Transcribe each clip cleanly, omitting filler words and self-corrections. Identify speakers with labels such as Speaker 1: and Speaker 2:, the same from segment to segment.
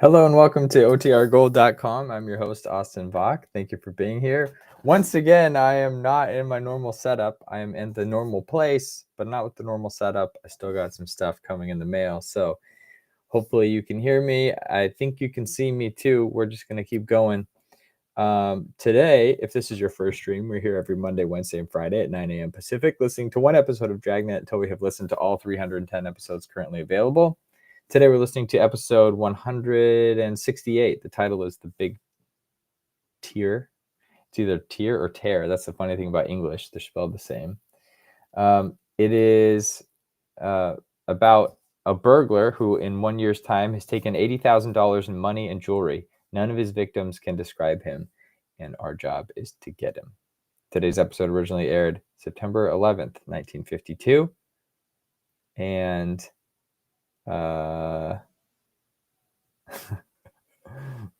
Speaker 1: Hello and welcome to OTRGold.com. I'm your host, Austin Bach. Thank you for being here. Once again, I am not in my normal setup. I am in the normal place, but not with the normal setup. I still got some stuff coming in the mail, so hopefully you can hear me. I think you can see me too. We're just going to keep going. Today, if this is your first stream, we're here every Monday, Wednesday, and Friday at 9 a.m. Pacific, listening to one episode of Dragnet until we have listened to all 310 episodes currently available. Today we're listening to episode 168. The title is The Big Tear. It's either tear or tear. That's the funny thing about English. They're spelled the same. It is about a burglar who in 1 year's time has taken $80,000 in money and jewelry. None of his victims can describe him, and our job is to get him. Today's episode originally aired September 11th, 1952. And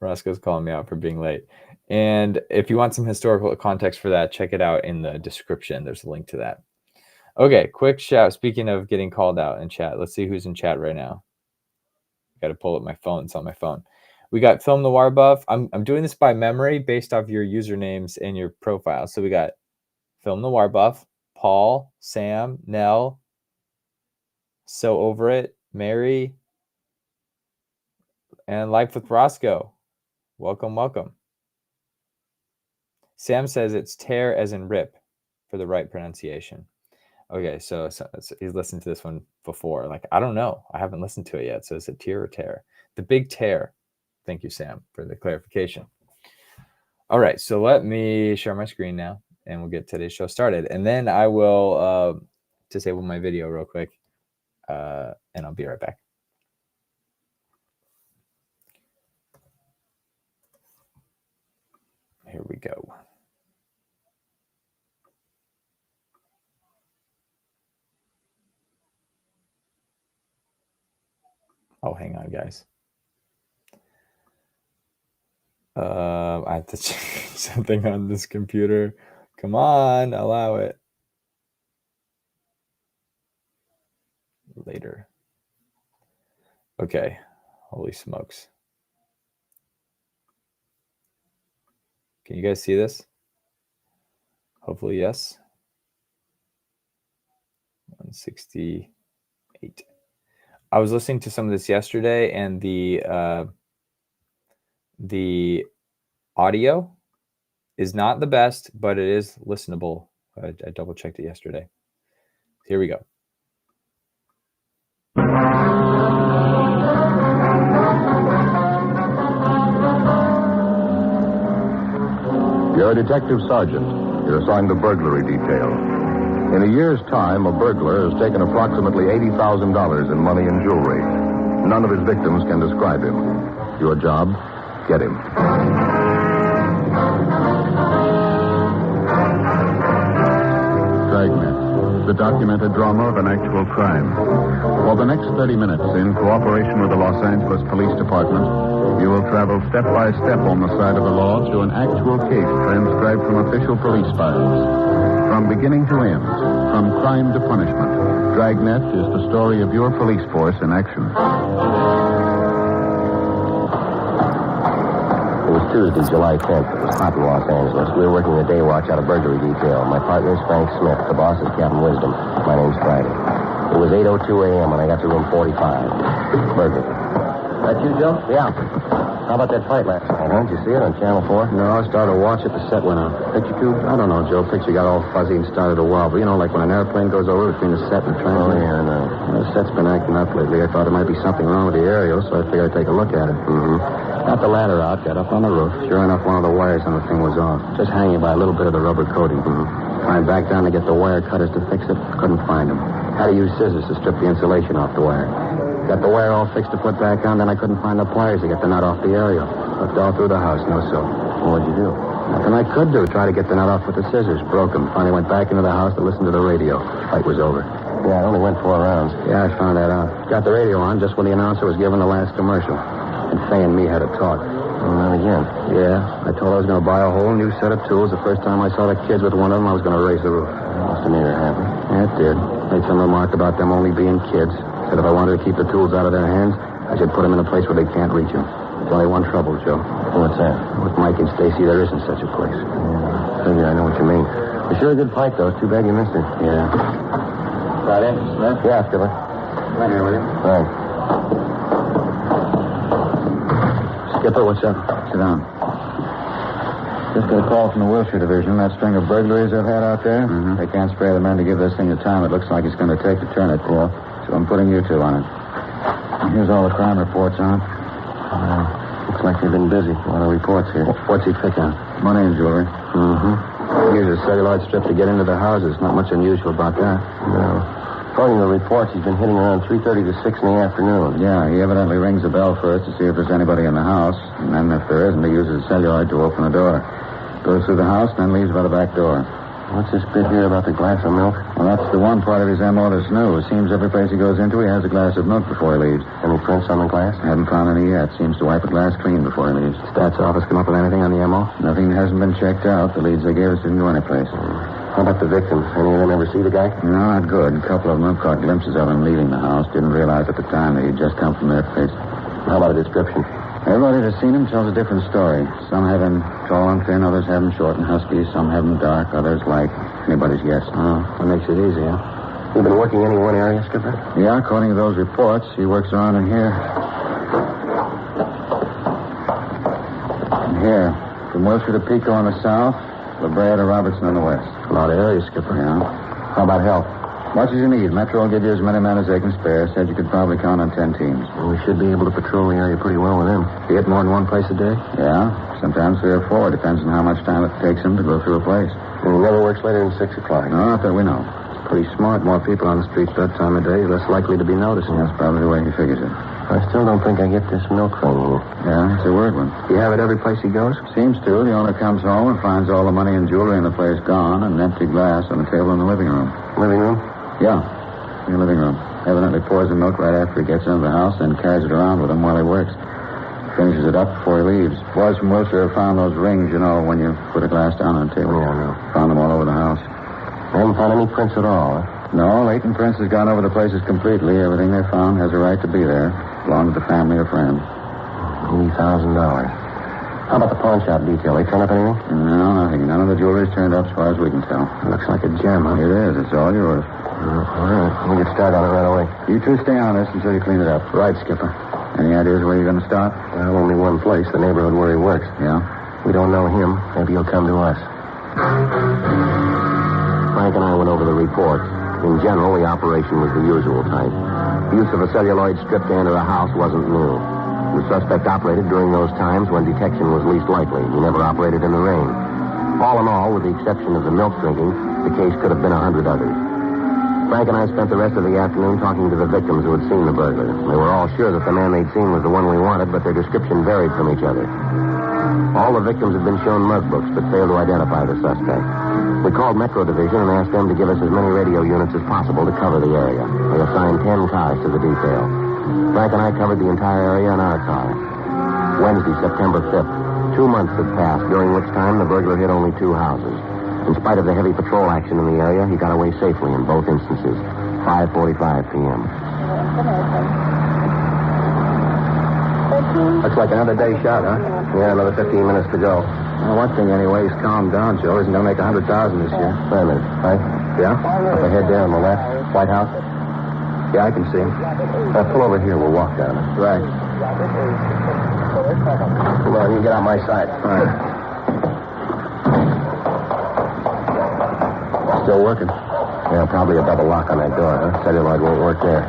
Speaker 1: Roscoe's calling me out for being late. And if you want some historical context for that, check it out in the description. There's a link to that. Okay, quick shout. Speaking of getting called out in chat, let's see who's in chat right now. Got to pull up my phone. It's on my phone. We got Film Noir Buff. I'm doing this by memory based off your usernames and your profile. So we got Film Noir Buff, Paul, Sam, Nell, So Over It, Mary, and Life with Roscoe. Welcome, welcome. Sam says it's tear as in rip for the right pronunciation. Okay, so he's listened to this one before. Like, I don't know. I haven't listened to it yet. So is it tear or tear? The Big Tear. Thank you, Sam, for the clarification. All right, so let me share my screen now, and we'll get today's show started. And then I will disable my video real quick, and I'll be right back. Here we go. Oh, hang on, guys. I have to change something on this computer. Come on, allow it. Later. Okay. Holy smokes. Can you guys see this? Hopefully, yes. 168. I was listening to some of this yesterday, and the audio is not the best, but it is listenable. I double checked it yesterday. Here we go.
Speaker 2: You're a detective sergeant. You're assigned to burglary detail. In a year's time, a burglar has taken approximately $80,000 in money and jewelry. None of his victims can describe him. Your job, get him.
Speaker 3: Dragnet, the documented drama of an actual crime. For the next 30 minutes, in cooperation with the Los Angeles Police Department, you will travel step by step on the side of the law through an actual case transcribed from official police files. From beginning to end, from crime to punishment, Dragnet is the story of your police force in action.
Speaker 4: It was Tuesday, July 10th. It was hot in Los Angeles. We were working the day watch out of burglary detail. My partner is Frank Smith. The boss is Captain Wisdom. My name's Friday. It was 8:02 a.m. when I got to room 45. Burglary. That you, Joe? Yeah. How about that fight last night, huh? Did you see it on Channel 4?
Speaker 5: No, I started to watch it. The set went out.
Speaker 4: Picture tube?
Speaker 5: I don't know, Joe. Picture got all fuzzy and started to wobble. You know, like when an airplane goes over between the set and the train.
Speaker 4: Oh, yeah, I know.
Speaker 5: The set's been acting up lately. I thought there might be something wrong with the aerial, so I figured I'd take a look at it.
Speaker 4: Mm-hmm.
Speaker 5: Got the ladder out, got up on the roof. Sure enough, one of the wires on the thing was off. Just hanging by a little bit of the rubber coating.
Speaker 4: Mm-hmm.
Speaker 5: Climbed back down to get the wire cutters to fix it. Couldn't find them. Had to use scissors to strip the insulation off the wire. Got the wire all fixed to put back on, then I couldn't find the pliers to get the nut off the aerial. Looked all through the house, no so.
Speaker 4: Well, what'd you do?
Speaker 5: Nothing I could do. Try to get the nut off with the scissors. Broke them. Finally went back into the house to listen to the radio. Fight was over.
Speaker 4: Yeah, I only went 4 rounds.
Speaker 5: Yeah, I found that out. Got the radio on just when the announcer was giving the last commercial. And Faye and me had a talk.
Speaker 4: Oh, not again.
Speaker 5: Yeah, I told her I was going to buy a whole new set of tools. The first time I saw the kids with one of them, I was going to raise the roof.
Speaker 4: Must have made her happy.
Speaker 5: Yeah, it did. Made some remark about them only being kids. Said if I wanted to keep the tools out of their hands, I should put them in a place where they can't reach them. There's only one trouble, Joe.
Speaker 4: What's that?
Speaker 5: With Mike and Stacy, there isn't such a place.
Speaker 4: Figure I know what you mean. It's sure a good fight, though. It's too bad you missed it.
Speaker 5: Yeah. Got in, Smith?
Speaker 4: Yeah, Skipper.
Speaker 5: Right here with you.
Speaker 4: Thanks.
Speaker 5: Skipper, what's up? Sit down. Just got a call from the Wilshire Division. That string of burglaries they've had out there.
Speaker 4: Mm-hmm.
Speaker 5: They can't spare the men to give this thing the time it looks like it's going to take to turn it.
Speaker 4: Yeah.
Speaker 5: So I'm putting you two on it. Here's all the crime reports on it.
Speaker 4: Looks like they've been busy. A lot of reports here.
Speaker 5: What's he pick on? Money and jewelry.
Speaker 4: Mm-hmm.
Speaker 5: Here's a celluloid strip to get into the houses. Not much unusual about that.
Speaker 4: No. According to the reports, he's been hitting around 3:30 to 6 in the afternoon.
Speaker 5: Yeah, he evidently rings the bell first to see if there's anybody in the house. And then if there isn't, he uses a celluloid to open the door. Goes through the house and then leaves by the back door.
Speaker 4: What's this bit here about the glass of milk?
Speaker 5: Well, that's the one part of his M.O. that's new. It seems every place he goes into, he has a glass of milk before he leaves.
Speaker 4: Any prints on the glass?
Speaker 5: Haven't found any yet. Seems to wipe the glass clean before he leaves.
Speaker 4: Stats office come up with anything on the M.O.?
Speaker 5: Nothing hasn't been checked out. The leads they gave us didn't go anyplace.
Speaker 4: How about the victims? Any of them ever see the guy?
Speaker 5: No, not good. A couple of them have caught glimpses of him leaving the house. Didn't realize at the time that he'd just come from their place.
Speaker 4: How about a description?
Speaker 5: Everybody that's seen him tells a different story. Some have him tall and thin, others have him short and husky. Some have him dark, others light. Anybody's guess.
Speaker 4: Oh, that makes it easy, huh? You've been working any one area, Skipper?
Speaker 5: Yeah, according to those reports, he works around in here. And here. From Wilshire to Pico on the south, La Brea to Robertson on the west.
Speaker 4: A lot of areas, Skipper.
Speaker 5: Yeah.
Speaker 4: How about help?
Speaker 5: Much as you need. Metro will give you as many men as they can spare. Said you could probably count on 10 teams.
Speaker 4: Well, we should be able to patrol the area pretty well with them.
Speaker 5: You get more than one place a day? Yeah. Sometimes 3 or 4. Depends on how much time it takes them to go through a place.
Speaker 4: And he never works later than 6 o'clock.
Speaker 5: No, not that we know.
Speaker 4: Pretty smart. More people on the streets that time of day, less likely to be noticed.
Speaker 5: That's probably the way he figures it.
Speaker 4: I still don't think I get this milk thing here.
Speaker 5: Yeah, it's a weird one.
Speaker 4: You have it every place he goes?
Speaker 5: Seems to. The owner comes home and finds all the money and jewelry in the place gone and an empty glass on the table in the living room.
Speaker 4: Living room?
Speaker 5: Yeah, in the living room. Evidently pours the milk right after he gets into the house and carries it around with him while he works. Finishes it up before he leaves. Boys from Wilshire have found those rings, you know, when you put a glass down on the table.
Speaker 4: Yeah, I know.
Speaker 5: Found them all over the house.
Speaker 4: They haven't found any prints at all, huh?
Speaker 5: No, Leighton Prince has gone over the places completely. Everything they found has a right to be there. Belonged to the family or friend.
Speaker 4: $80,000. How about the pawn shop detail? They turn up anything?
Speaker 5: No, nothing. None of the jewelry's turned up as far as we can tell.
Speaker 4: Looks like a gem, huh?
Speaker 5: It is. It's all yours.
Speaker 4: All right. We'll get started on it right away.
Speaker 5: You two stay on this until you clean it up.
Speaker 4: Right, Skipper.
Speaker 5: Any ideas where you're going to start?
Speaker 4: Well, only one place, the neighborhood where he works.
Speaker 5: Yeah?
Speaker 4: We don't know him. Maybe he'll come to us. Frank and I went over the report. In general, the operation was the usual type. Use of a celluloid strip to enter a house wasn't new. The suspect operated during those times when detection was least likely. He never operated in the rain. All in all, with the exception of the milk drinking, the case could have been 100 others. Frank and I spent the rest of the afternoon talking to the victims who had seen the burglar. They were all sure that the man they'd seen was the one we wanted, but their description varied from each other. All the victims had been shown mug books, but failed to identify the suspect. We called Metro Division and asked them to give us as many radio units as possible to cover the area. They assigned 10 cars to the detail. Frank and I covered the entire area in our car. Wednesday, September 5th. 2 months had passed, during which time the burglar hit only 2 houses. In spite of the heavy patrol action in the area, he got away safely in both instances. 5:45 p.m. Looks like another day shot, huh? Yeah, another 15 minutes to go.
Speaker 5: Well, one thing anyway, he's calmed down, Joe. He's going to make 100,000 this year.
Speaker 4: Wait a minute, Frank.
Speaker 5: Yeah?
Speaker 4: Up ahead there on the left, White House.
Speaker 5: Yeah, I can see him.
Speaker 4: Pull over here. We'll walk down it.
Speaker 5: Right.
Speaker 4: Come on, you get on my side.
Speaker 5: All right.
Speaker 4: Still working? Yeah, probably a double lock on that door, huh? Celluloid won't work there.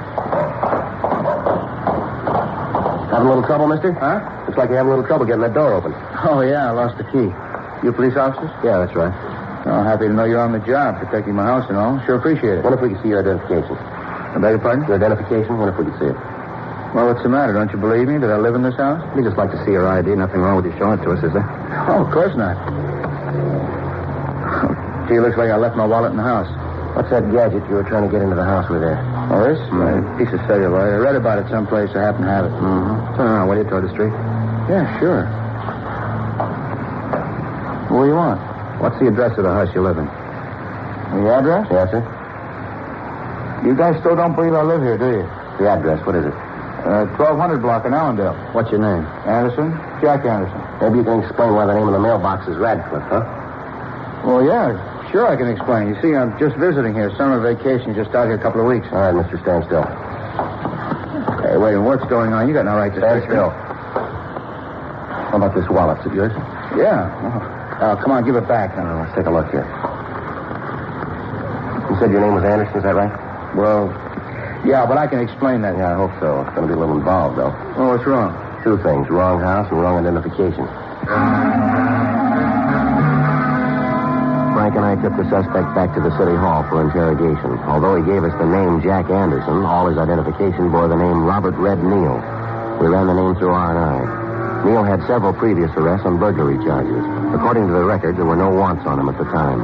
Speaker 4: Having a little trouble, mister?
Speaker 5: Huh?
Speaker 4: Looks like you're having a little trouble getting that door open.
Speaker 5: Oh, yeah, I lost the key. You police officers?
Speaker 4: Yeah, that's right.
Speaker 5: Oh, happy to know you're on the job, protecting my house and all. Sure appreciate it.
Speaker 4: Wonder if we can see your identification.
Speaker 5: I beg your pardon?
Speaker 4: Your identification? Wonder if we can see it.
Speaker 5: Well, what's the matter? Don't you believe me that I live in this house?
Speaker 4: We just like to see your ID. Nothing wrong with you showing it to us, is there?
Speaker 5: Oh, of course not. Gee, looks like I left my wallet in the house.
Speaker 4: What's that gadget you were trying to get into the house with there?
Speaker 5: Oh, this? A piece of celluloid. I read about it someplace. I happen to have it.
Speaker 4: Mm-hmm. Turn around, will you, toward the street?
Speaker 5: Yeah, sure. What do you want?
Speaker 4: What's the address of the house you live in?
Speaker 5: The address?
Speaker 4: Yes, sir.
Speaker 5: You guys still don't believe I live here, do you?
Speaker 4: The address, what is it?
Speaker 5: 1200 block in Allendale. What's your name? Anderson. Jack Anderson.
Speaker 4: Maybe you can explain why the name of the mailbox is Radcliffe, huh?
Speaker 5: Well, yeah, sure I can explain. You see, I'm just visiting here. Summer vacation. Just out here a couple of weeks.
Speaker 4: All right, Mr. Stand still.
Speaker 5: Hey, wait, what's going on? You got no right to
Speaker 4: Stand
Speaker 5: search
Speaker 4: still.
Speaker 5: me.
Speaker 4: How about this wallet? Is it yours?
Speaker 5: Yeah. Come on, give it back now.
Speaker 4: Let's take a look here. You said your name was Anderson, is that right?
Speaker 5: Well, yeah, but I can explain that.
Speaker 4: Yeah, I hope so. It's going to be a little involved, though.
Speaker 5: Oh, what's wrong?
Speaker 4: Two things, wrong house and wrong identification. Frank and I took the suspect back to the city hall for interrogation. Although he gave us the name Jack Anderson, all his identification bore the name Robert Red Neal. We ran the name through R&I. Neal had several previous arrests on burglary charges. According to the record, there were no wants on him at the time.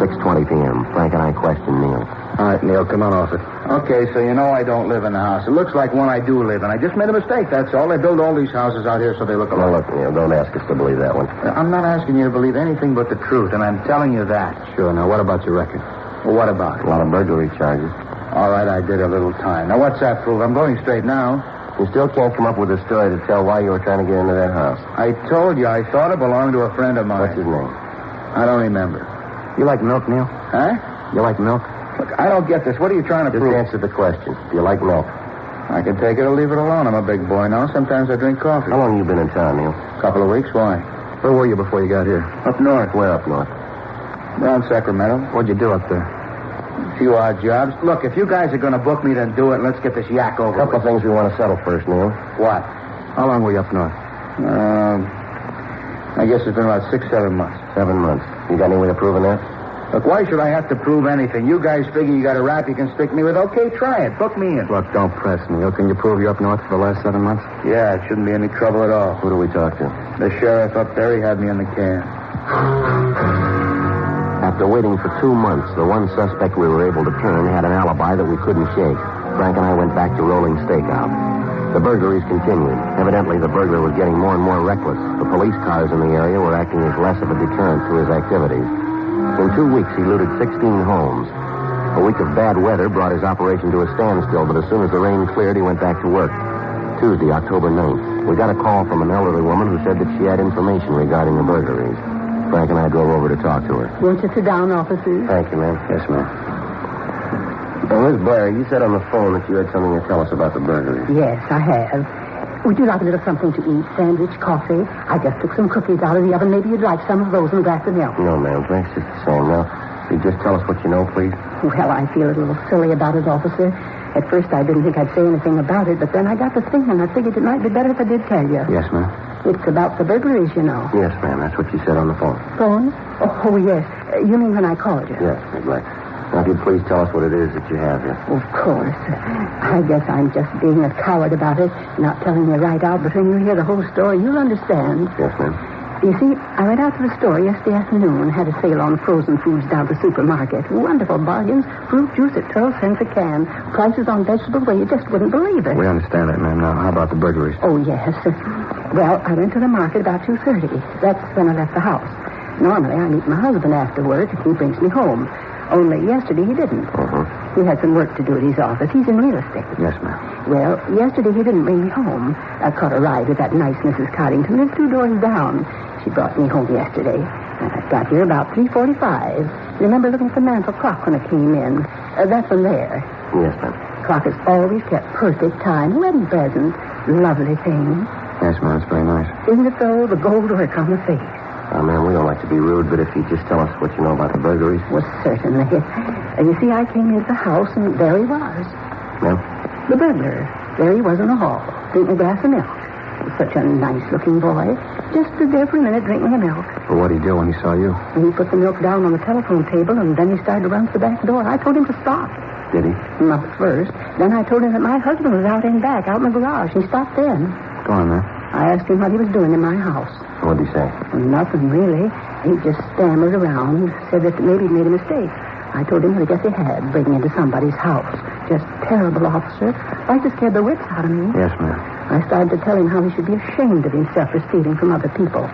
Speaker 4: 6:20 p.m. Frank and I questioned Neal.
Speaker 5: All right, Neil, come on off it. Okay, so you know I don't live in the house. It looks like one I do live in. I just made a mistake, that's all. They build all these houses out here so they look alike.
Speaker 4: Now, look, Neal, don't ask us to believe that one.
Speaker 5: I'm not asking you to believe anything but the truth, and I'm telling you that. Sure. Now, what about your record? Well, what about it?
Speaker 4: A lot of burglary charges.
Speaker 5: All right, I did a little time. Now, what's that prove? I'm going straight now.
Speaker 4: You still can't come up with a story to tell why you were trying to get into that house.
Speaker 5: I told you, I thought it belonged to a friend of mine.
Speaker 4: What's his name?
Speaker 5: I don't remember.
Speaker 4: You like milk, Neal?
Speaker 5: Huh?
Speaker 4: You like milk?
Speaker 5: Look, I don't get this. What are you trying to
Speaker 4: Just
Speaker 5: prove?
Speaker 4: answer the question. Do you like milk?
Speaker 5: I can take it or leave it alone. I'm a big boy now. Sometimes I drink coffee.
Speaker 4: How long have you been in town, Neal?
Speaker 5: A couple of weeks. Why?
Speaker 4: Where were you before you got here?
Speaker 5: Up north.
Speaker 4: Where up north?
Speaker 5: Around Sacramento.
Speaker 4: What'd you do up there?
Speaker 5: A few odd jobs. Look, if you guys are going to book me, then do it. Let's get this yak over
Speaker 4: A couple
Speaker 5: with.
Speaker 4: of things we want to settle first, Neal.
Speaker 5: What?
Speaker 4: How long were you up north?
Speaker 5: I guess it's been about 6-7 months.
Speaker 4: 7 months. You got any way of proving that?
Speaker 5: Look, why should I have to prove anything? You guys figure you got a rap you can stick me with. Okay, try it. Book me in.
Speaker 4: Look, don't press, Neal. Can you prove you're up north for the last 7 months?
Speaker 5: Yeah, it shouldn't be any trouble at all.
Speaker 4: Who do we talk to?
Speaker 5: The sheriff up there, he had me in the can.
Speaker 4: After waiting for 2 months, the one suspect we were able to turn had an alibi that we couldn't shake. Frank and I went back to rolling stakeout. The burglaries continued. Evidently, the burglar was getting more and more reckless. The police cars in the area were acting as less of a deterrent to his activities. In 2 weeks, he looted 16 homes. A week of bad weather brought his operation to a standstill, but as soon as the rain cleared, he went back to work. Tuesday, October 9th, we got a call from an elderly woman who said that she had information regarding the burglaries. Frank and I drove over to talk to her.
Speaker 6: Won't you sit down, officers?
Speaker 4: Thank you, ma'am. Yes, ma'am. Miss Blair, you said on the phone that you had something to tell us about the burglary.
Speaker 6: Yes, I have. Would you like a little something to eat? Sandwich, coffee? I just took some cookies out of the oven. Maybe you'd like some of those and a glass of milk.
Speaker 4: No, ma'am. Thanks just the same. Now, will you just tell us what you know, please?
Speaker 6: Well, I feel a little silly about it, officer. At first, I didn't think I'd say anything about it, but then I got to thinking, and I figured it might be better if I did tell you.
Speaker 4: Yes, ma'am.
Speaker 6: It's about the burglaries, you know.
Speaker 4: Yes, ma'am. That's what you said on the phone.
Speaker 6: Phone? Oh, yes. You mean when I called you?
Speaker 4: Yes, Miss Blair. Now, if you'd please tell us what it is that you have here.
Speaker 6: Of course. I guess I'm just being a coward about it, not telling you right out, but when you hear the whole story, you'll understand.
Speaker 4: Yes, ma'am.
Speaker 6: You see, I went out to the store yesterday afternoon, had a sale on frozen foods down at the supermarket. Wonderful bargains. Fruit juice at 12 cents a can. Prices on vegetables where you just wouldn't believe it.
Speaker 4: We understand that, ma'am. Now, how about the burglaries?
Speaker 6: Oh, yes. Well, I went to the market about 2:30. That's when I left the house. Normally, I meet my husband after work, and he brings me home. Only yesterday he didn't. He had some work to do at his office. He's in real estate.
Speaker 4: Yes, ma'am.
Speaker 6: Well, yesterday he didn't bring me home. I caught a ride with that nice Mrs. Coddington. Lives 2 doors down. She brought me home yesterday. I got here about 3:45. Remember looking at the mantel clock when I came in. That one there.
Speaker 4: Yes, ma'am.
Speaker 6: Clock has always kept perfect time. Wedding present. Lovely thing.
Speaker 4: Yes, ma'am. It's very nice.
Speaker 6: Isn't it though? The gold work on the face.
Speaker 4: Ma'am, we don't like to be rude, but if you just tell us what you know about the burglaries.
Speaker 6: Well, certainly. You see, I came into the house, and there he was.
Speaker 4: Ma'am?
Speaker 6: The burglar. There he was in the hall, drinking a glass of milk. Such a nice-looking boy. Just stood there for a minute drinking the milk.
Speaker 4: Well, what did he do when he saw you?
Speaker 6: And he put the milk down on the telephone table, and then he started to run to the back door. I told him to stop.
Speaker 4: Did he?
Speaker 6: Not at first. Then I told him that my husband was out in back, out in the garage. He stopped then.
Speaker 4: Go on, ma'am.
Speaker 6: I asked him what he was doing in my house.
Speaker 4: What did he say?
Speaker 6: Nothing, really. He just stammered around, said that maybe he'd made a mistake. I told him that I guess he had, breaking into somebody's house. Just terrible, officer. Like to scare the wits out of me.
Speaker 4: Yes, ma'am.
Speaker 6: I started to tell him how he should be ashamed of himself for stealing from other people.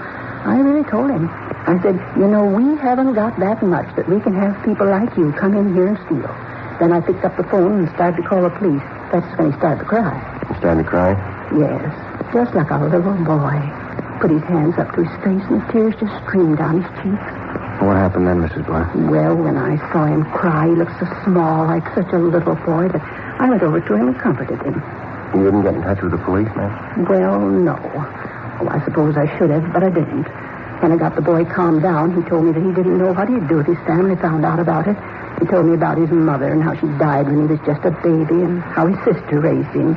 Speaker 6: I really told him. I said, you know, we haven't got that much that we can have people like you come in here and steal. Then I picked up the phone and started to call the police. That's when he started to cry.
Speaker 4: He started to cry?
Speaker 6: Yes, just like a little boy. Put his hands up to his face, and the tears just streamed down his cheeks.
Speaker 5: What happened then, Mrs. Blair?
Speaker 6: Well, when I saw him cry, he looked so small, like such a little boy, that I went over to him and comforted him.
Speaker 4: You didn't get in touch with the police, ma'am?
Speaker 6: Well, no. Oh, I suppose I should have, but I didn't. When I got the boy calmed down, he told me that he didn't know what he'd do if his family found out about it. He told me about his mother and how she died when he was just a baby and how his sister raised him.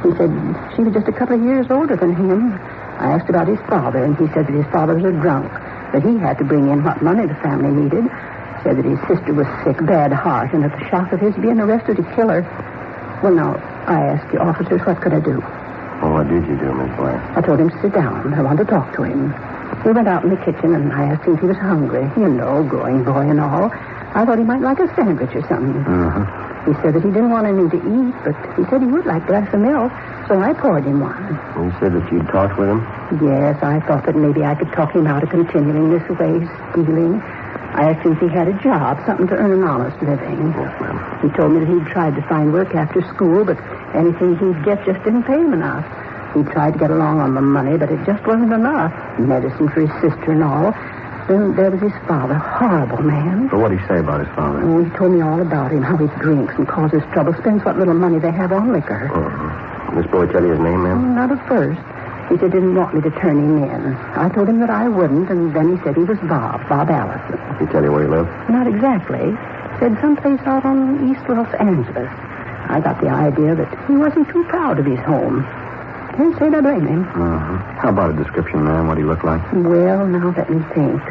Speaker 6: He said she was just a couple of years older than him. I asked about his father, and he said that his father was a drunk, that he had to bring in what money the family needed. Said that his sister was sick, bad heart, and at the shock of his being arrested, he'd kill her. Well, now, I asked the officers, what could I do?
Speaker 4: Well, what did you do, Miss Blair?
Speaker 6: I told him to sit down. I wanted to talk to him. We went out in the kitchen, and I asked him if he was hungry. You know, growing boy and all. I thought he might like a sandwich or something.
Speaker 5: Mm-hmm.
Speaker 6: He said that he didn't want anything to eat, but he said he would like a glass of milk, so I poured him one.
Speaker 4: You said that you'd talked with him?
Speaker 6: Yes, I thought that maybe I could talk him out of continuing this way, stealing. I asked him if he had a job, something to earn an honest living.
Speaker 4: Yes, ma'am.
Speaker 6: He told me that he'd tried to find work after school, but anything he'd get just didn't pay him enough. He tried to get along on the money, but it just wasn't enough. Medicine for his sister and all. Then there was his father, horrible man.
Speaker 5: So what did he say about his father?
Speaker 6: Oh, he told me all about him, how he drinks and causes trouble, spends what little money they have on liquor.
Speaker 4: This boy tell you his name, ma'am?
Speaker 6: Not at first. He said he didn't want me to turn him in. I told him that I wouldn't, and then he said he was Bob Allison.
Speaker 4: He tell you where he lived?
Speaker 6: Not exactly. Said someplace out on East Los Angeles. I got the idea that he wasn't too proud of his home. Can't say that I blame him.
Speaker 5: How about a description, ma'am? What he looked like?
Speaker 6: Well, now let me think.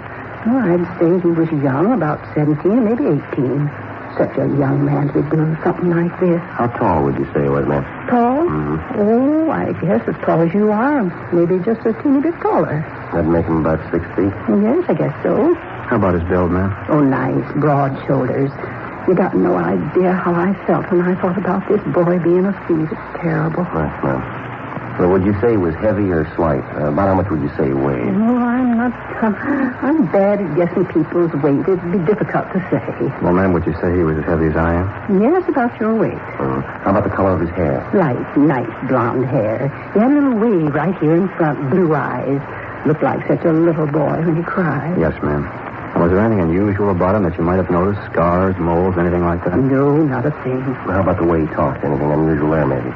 Speaker 6: Well, I'd say he was young, about 17, maybe 18. Such a young man to be doing something like this.
Speaker 4: How tall would you say he was, ma'am?
Speaker 6: Tall?
Speaker 4: Mm-hmm.
Speaker 6: Oh, I guess as tall as you are. Maybe just a teeny bit taller.
Speaker 4: That'd make him about 6 feet.
Speaker 6: Yes, I guess so.
Speaker 5: How about his build, ma'am?
Speaker 6: Oh, nice, broad shoulders. You got no idea how I felt when I thought about this boy being a thief. It's terrible.
Speaker 4: Right, ma'am. Well, would you say he was heavy or slight? About how much would you say he weighed?
Speaker 6: Oh, I'm bad at guessing people's weight. It'd be difficult to say.
Speaker 5: Well, ma'am, would you say he was as heavy as I am?
Speaker 6: Yes, about your weight.
Speaker 4: How about the color of his hair?
Speaker 6: Light, nice blonde hair. He had a little wave right here in front, blue eyes. Looked like such a little boy when he cried.
Speaker 5: Yes, ma'am. Was there anything unusual about him that you might have noticed? Scars, moles, anything like that?
Speaker 6: No, not a thing.
Speaker 4: How about the way he talked? Anything unusual there, maybe?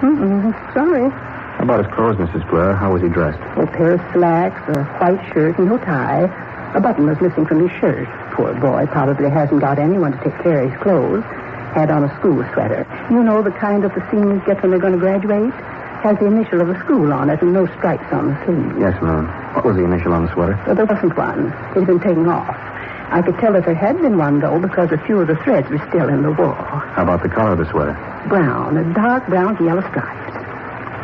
Speaker 6: Sorry.
Speaker 5: How about his clothes, Mrs. Blair? How was he dressed?
Speaker 6: A pair of slacks, a white shirt, and no tie. A button was missing from his shirt. Poor boy probably hasn't got anyone to take care of his clothes. Had on a school sweater. You know, the kind that the seniors get when they're going to graduate? Has the initial of the school on it and no stripes on the sleeve.
Speaker 5: Yes, ma'am. What was the initial on the sweater?
Speaker 6: There wasn't one. It had been taken off. I could tell that there had been one, though, because a few of the threads were still in the wool.
Speaker 5: How about the color of the sweater?
Speaker 6: Brown, a dark brown with yellow stripes.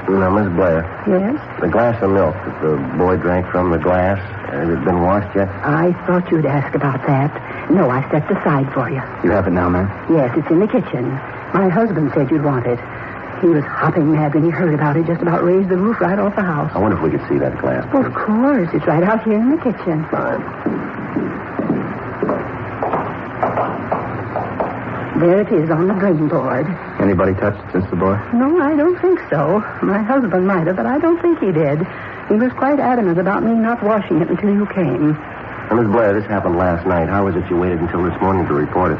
Speaker 4: Now, Miss Blair,
Speaker 6: Yes?
Speaker 4: the glass of milk that the boy drank from the glass, has it been washed yet?
Speaker 6: I thought you'd ask about that. No, I stepped aside for you.
Speaker 5: You have it now, ma'am?
Speaker 6: Yes, it's in the kitchen. My husband said you'd want it. He was hopping mad when he heard about it, just about raised the roof right off the house.
Speaker 4: I wonder if we could see that glass.
Speaker 6: Well, of course. It's right out here in the kitchen.
Speaker 4: Fine.
Speaker 6: There it is on the drain board.
Speaker 5: Anybody touched it since the boy?
Speaker 6: No, I don't think so. My husband might have, but I don't think he did. He was quite adamant about me not washing it until you came.
Speaker 4: Now, Miss Blair, this happened last night. How was it you waited until this morning to report it?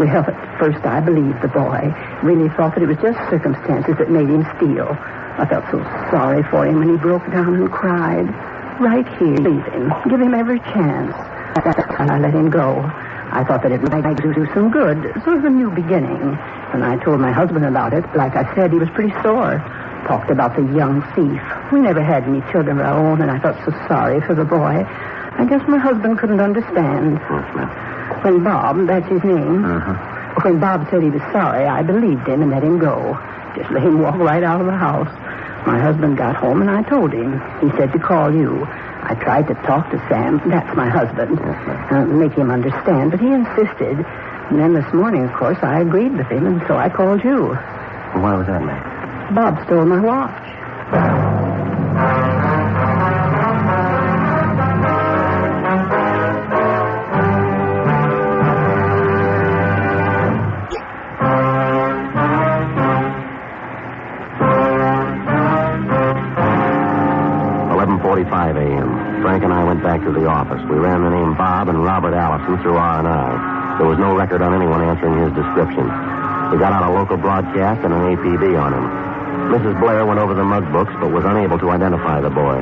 Speaker 6: Well, at first I believed the boy. Really thought that it was just circumstances that made him steal. I felt so sorry for him when he broke down and cried. Right here, leave him. Give him every chance. That's why I let him go. I thought that it might do some good, sort of a new beginning. When I told my husband about it, like I said, he was pretty sore. Talked about the young thief. We never had any children of our own, and I felt so sorry for the boy. I guess my husband couldn't understand. When Bob, that's his name, when Bob said he was sorry, I believed him and let him go. Just let him walk right out of the house. My husband got home, and I told him. He said to call you. I tried to talk to Sam, that's my husband, make him understand, but he insisted. And then this morning, of course, I agreed with him, and so I called you.
Speaker 4: Well, why was that, ma'am?
Speaker 6: Bob stole my watch.
Speaker 4: 6:45 a.m. Frank and I went back to the office. We ran the name Bob and Robert Allison through R&I. There was no record on anyone answering his description. We got out a local broadcast and an APB on him. Mrs. Blair went over the mug books, but was unable to identify the boy.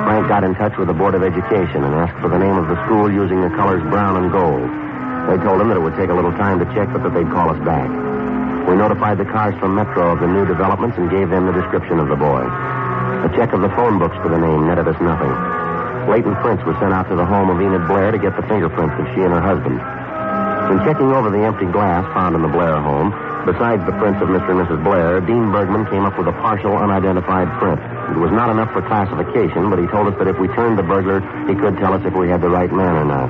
Speaker 4: Frank got in touch with the Board of Education and asked for the name of the school using the colors brown and gold. They told him that it would take a little time to check, but that they'd call us back. We notified the cars from Metro of the new developments and gave them the description of the boy. A check of the phone books for the name netted us nothing. Latent prints were sent out to the home of Enid Blair to get the fingerprints of she and her husband. In checking over the empty glass found in the Blair home, besides the prints of Mr. and Mrs. Blair, Dean Bergman came up with a partial unidentified print. It was not enough for classification, but he told us that if we turned the burglar, he could tell us if we had the right man or not.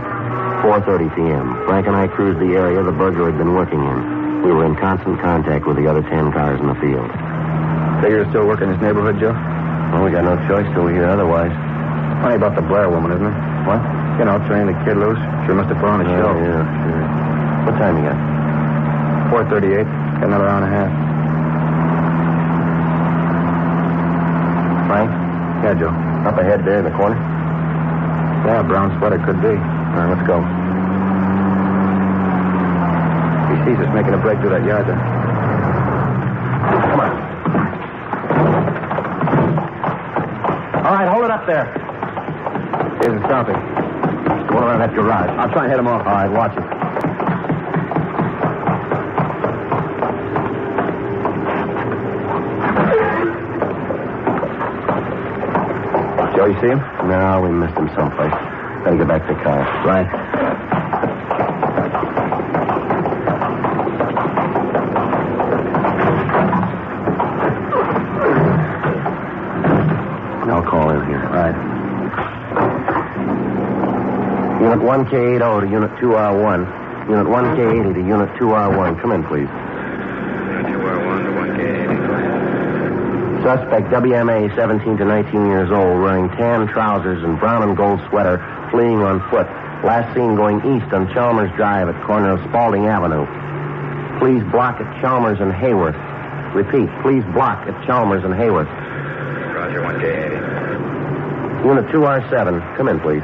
Speaker 4: 4:30 p.m. Frank and I cruised the area the burglar had been working in. We were in constant contact with the other 10 cars in the field.
Speaker 5: Figure you're still working in this neighborhood, Joe?
Speaker 4: Well, we got no choice till we hear otherwise.
Speaker 5: Funny about the Blair woman, isn't it?
Speaker 4: What?
Speaker 5: You know, turning the kid loose. Sure must have put on a show.
Speaker 4: Yeah, sure. What time you got?
Speaker 5: 4:38. Got another hour and a half.
Speaker 4: Frank?
Speaker 5: Yeah, Joe.
Speaker 4: Up ahead there in the corner?
Speaker 5: Yeah, brown sweater could be.
Speaker 4: All right, let's go.
Speaker 5: He sees us making a break through that yard there.
Speaker 4: Come on. All right, hold it up there.
Speaker 5: He isn't stopping.
Speaker 4: Going around that garage.
Speaker 5: I'll try and head him off.
Speaker 4: All right, watch it.
Speaker 5: Joe, you see him?
Speaker 4: No, we missed him someplace. Gotta get back to the car.
Speaker 5: Right.
Speaker 4: I'll call in here.
Speaker 5: Right.
Speaker 4: Unit 1K80 to Unit 2R1. Unit 1K80 to Unit 2R1. Come in, please.
Speaker 7: Unit 2R1 to 1K80.
Speaker 4: Suspect WMA, 17 to 19 years old, wearing tan trousers and brown and gold sweater, fleeing on foot. Last seen going east on Chalmers Drive at corner of Spalding Avenue. Please block at Chalmers and Hayworth. Repeat, please block at Chalmers and Hayworth.
Speaker 7: Roger, 1K80.
Speaker 4: Unit 2R7, come in, please.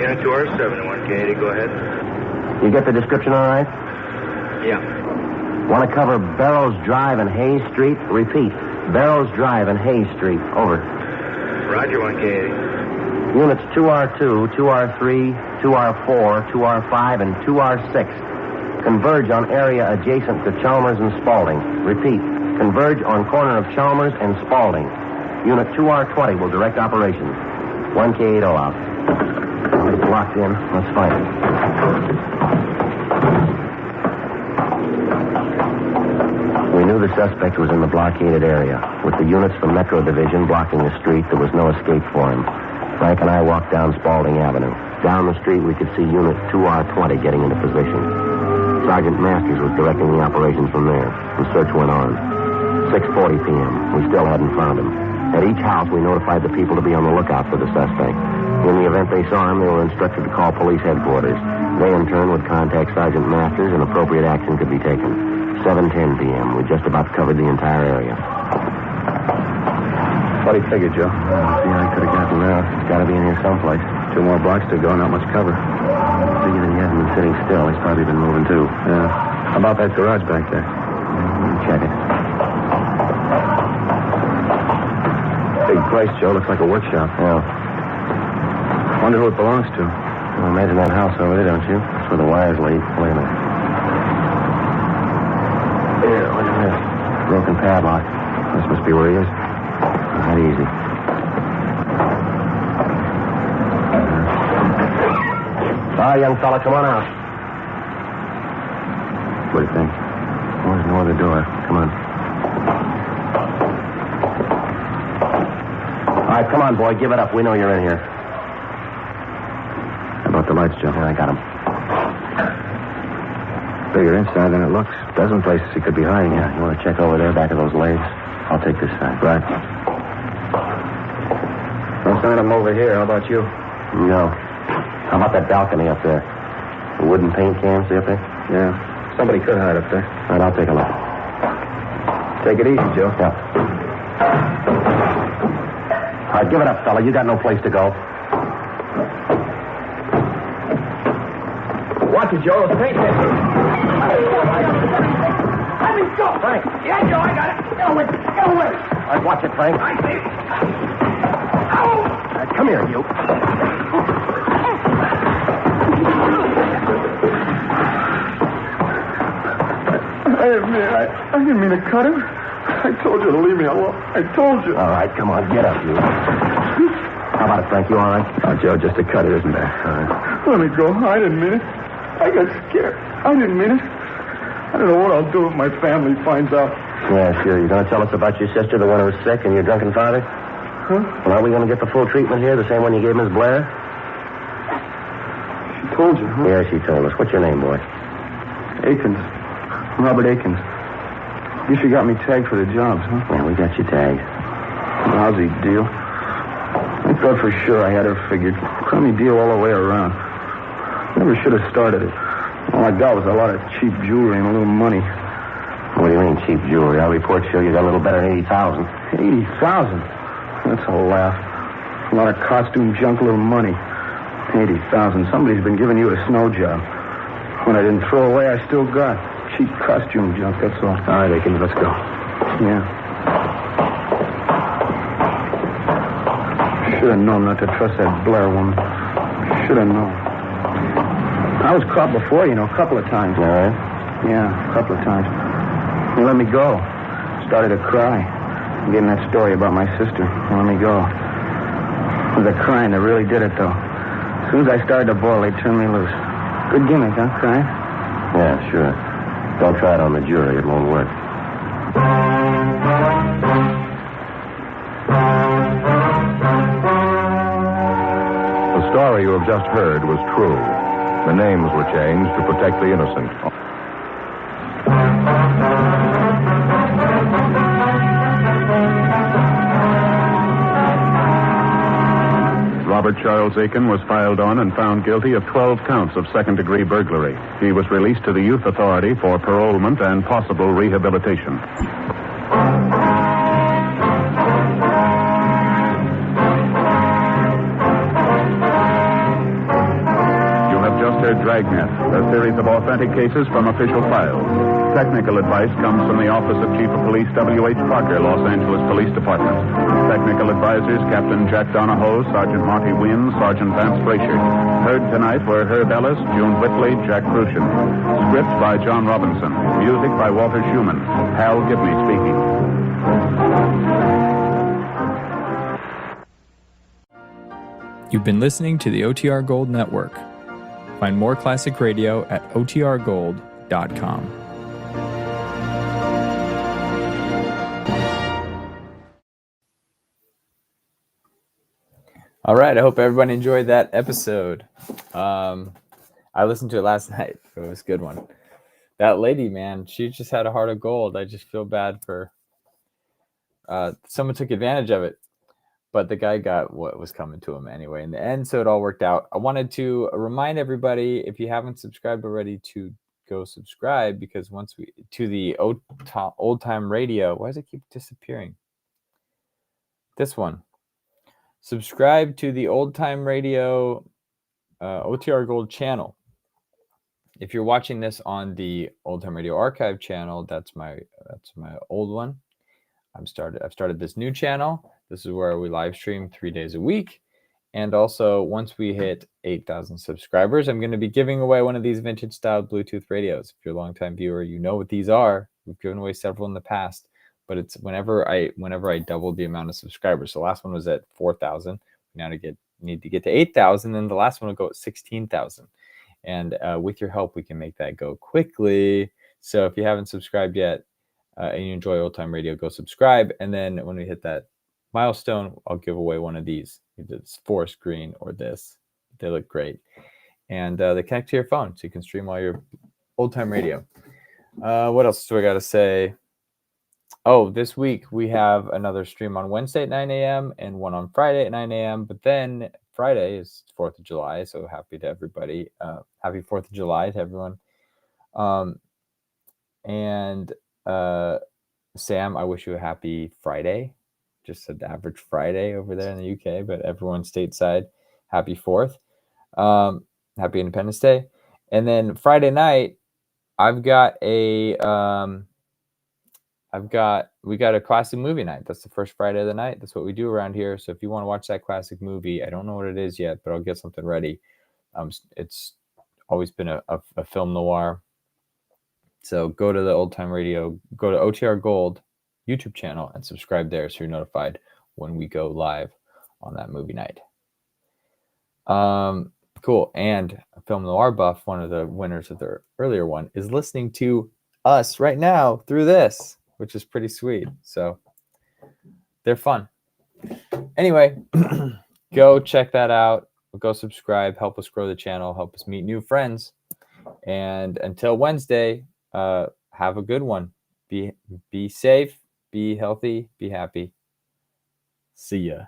Speaker 7: Unit 2R7 to 1K80, go ahead.
Speaker 4: You get the description all right?
Speaker 7: Yeah.
Speaker 4: Want to cover Barrows Drive and Hayes Street? Repeat, Barrows Drive and Hayes Street. Over.
Speaker 7: Roger, 1K80.
Speaker 4: Units 2R2, 2R3, 2R4, 2R5, and 2R6 converge on area adjacent to Chalmers and Spalding. Repeat, converge on corner of Chalmers and Spalding. Unit 2R20 will direct operations. 1K80 out. It's locked in. Let's find it. We knew the suspect was in the blockaded area. With the units from Metro Division blocking the street, there was no escape for him. Frank and I walked down Spalding Avenue. Down the street, we could see Unit 2R20 getting into position. Sergeant Masters was directing the operations from there. The search went on. 6:40 p.m. We still hadn't found him. At each house, we notified the people to be on the lookout for the suspect. In the event they saw him, they were instructed to call police headquarters. They, in turn, would contact Sergeant Masters and appropriate action could be taken. 7:10 p.m. We just about covered the entire area.
Speaker 5: What do you figure, Joe?
Speaker 4: Yeah, I could have gotten out. He's got to be in here someplace.
Speaker 5: 2 more blocks to go, not much cover.
Speaker 4: Figure that he hasn't been sitting still. He's probably been moving, too.
Speaker 5: Yeah. How about that garage back there?
Speaker 4: Check it.
Speaker 5: Big place, Joe. Looks like a workshop.
Speaker 4: Yeah.
Speaker 5: Wonder who it belongs to.
Speaker 4: Well, imagine that house over there, don't you? That's where the wires lead. Wait a minute. Here, look at this. Broken padlock.
Speaker 5: This must be where he is.
Speaker 4: Not easy. All right, young fella, come on out.
Speaker 5: What do you think?
Speaker 4: Well, there's no other door. Come on. All right, come on, boy. Give it up. We know you're in here.
Speaker 5: How about the lights, Joe?
Speaker 4: Yeah, I got him.
Speaker 5: Bigger inside than it looks. Dozen places he could be hiding.
Speaker 4: Yeah, you want to check over there, back of those legs? I'll take this side.
Speaker 5: Right. Don't send him over here. How about you?
Speaker 4: No. How about that balcony up there? The wooden paint cans, see up there?
Speaker 5: Yeah. Somebody could hide up there.
Speaker 4: All right, I'll take a look.
Speaker 5: Take it easy, Joe.
Speaker 4: Yeah. All All right, give it up, fella. You got no place to go.
Speaker 8: Watch it, Joe. Those paint hits. Let me go.
Speaker 4: Frank.
Speaker 8: Yeah, Joe, I got it. Get away. Get away.
Speaker 4: All right, watch it, Frank.
Speaker 8: I see. Ow!
Speaker 4: All right, come here, you.
Speaker 9: I didn't mean to cut him. I told you to leave me alone. I told you.
Speaker 4: All right, come on, get up, you. How about it, Frank? You all right?
Speaker 9: Oh, Joe, just a cut, isn't there?
Speaker 4: All right.
Speaker 9: Let me go. I didn't mean it. I got scared. I didn't mean it. I don't know what I'll do if my family finds out.
Speaker 4: Yeah, sure. You going to tell us about your sister, the one who was sick, and your drunken father?
Speaker 9: Huh?
Speaker 4: Well, are we going to get the full treatment here, the same one you gave Miss Blair?
Speaker 9: She told you, huh?
Speaker 4: Yeah, she told us. What's your name, boy?
Speaker 9: Akins. Robert Akins. Guess you got me tagged for the jobs, huh?
Speaker 4: Yeah, we got you tagged.
Speaker 9: Lousy deal. I thought for sure I had her figured. Crummy deal all the way around. Never should have started it. All I got was a lot of cheap jewelry and a little money.
Speaker 4: What do you mean, cheap jewelry? Our reports show you got a little better than 80,000.
Speaker 9: 80,000? That's a laugh. A lot of costume junk, little money. 80,000. Somebody's been giving you a snow job. What I didn't throw away, I still got. Cheap costume junk, that's all.
Speaker 4: All right, Akins, let's go.
Speaker 9: Yeah. Should have known not to trust that Blair woman. Should have known. I was caught before, a couple of times.
Speaker 4: All right.
Speaker 9: Yeah, a couple of times. They let me go. Started to cry. Gave them that story about my sister. They let me go. It was the crying that really did it, though. As soon as I started to boil, they turned me loose. Good gimmick, huh, crying?
Speaker 4: Yeah, sure. Don't try it on the jury. It won't work.
Speaker 2: The story you have just heard was true. The names were changed to protect the innocent.
Speaker 3: Robert Charles Aiken was filed on and found guilty of 12 counts of second-degree burglary. He was released to the Youth Authority for parolement and possible rehabilitation. Heard Dragnet, a series of authentic cases from official files. Technical advice comes from the Office of Chief of Police W.H. Parker, Los Angeles Police Department. Technical advisors Captain Jack Donahoe, Sergeant Marty Wynn, Sergeant Vance Frazier. Heard tonight were Herb Ellis, June Whitley, Jack Crucian. Script by John Robinson. Music by Walter Schumann. Hal Gibney speaking.
Speaker 1: You've been listening to the OTR Gold Network. Find more classic radio at otrgold.com. All right, I hope everybody enjoyed that episode. I listened to it last night. It was a good one. That lady, man, she just had a heart of gold. I just feel bad for someone took advantage of it. But the guy got what was coming to him anyway in the end, so it all worked out. I wanted to remind everybody, if you haven't subscribed already, to go subscribe, because once we to the old time radio. Why does it keep disappearing? This one. Subscribe to the old time radio OTR Gold channel. If you're watching this on the old time radio archive channel, that's my old one. I've started this new channel. This is where we live stream 3 days a week. And also, once we hit 8,000 subscribers, I'm going to be giving away one of these vintage style Bluetooth radios. If you're a longtime viewer, you know what these are. We've given away several in the past, but it's whenever I double the amount of subscribers. The last one was at 4,000. Now need to get to 8,000, and the last one will go at 16,000. And with your help, we can make that go quickly. So if you haven't subscribed yet and you enjoy old time radio, go subscribe. And then when we hit that milestone, I'll give away one of these. Either this forest green or this. They look great. And they connect to your phone, so you can stream all your old time radio. What else do I got to say? Oh, this week we have another stream on Wednesday at 9 a.m. and one on Friday at 9 a.m. But then Friday is 4th of July, so happy to everybody. Happy 4th of July to everyone. And Sam, I wish you a happy Friday. just an average Friday over there in the UK, but everyone stateside, happy 4th. Happy Independence Day. And then Friday night, we got a classic movie night. That's the first Friday of the night. That's what we do around here. So if you want to watch that classic movie, I don't know what it is yet, but I'll get something ready. It's always been a film noir. So go to the Old Time Radio, go to OTR Gold YouTube channel and subscribe there so you're notified when we go live on that movie night. Cool. And Film Noir Buff, one of the winners of the earlier one, is listening to us right now through this, which is pretty sweet. So they're fun. Anyway, go check that out. Go subscribe. Help us grow the channel. Help us meet new friends. And until Wednesday, have a good one. Be safe. Be healthy. Be happy. See ya.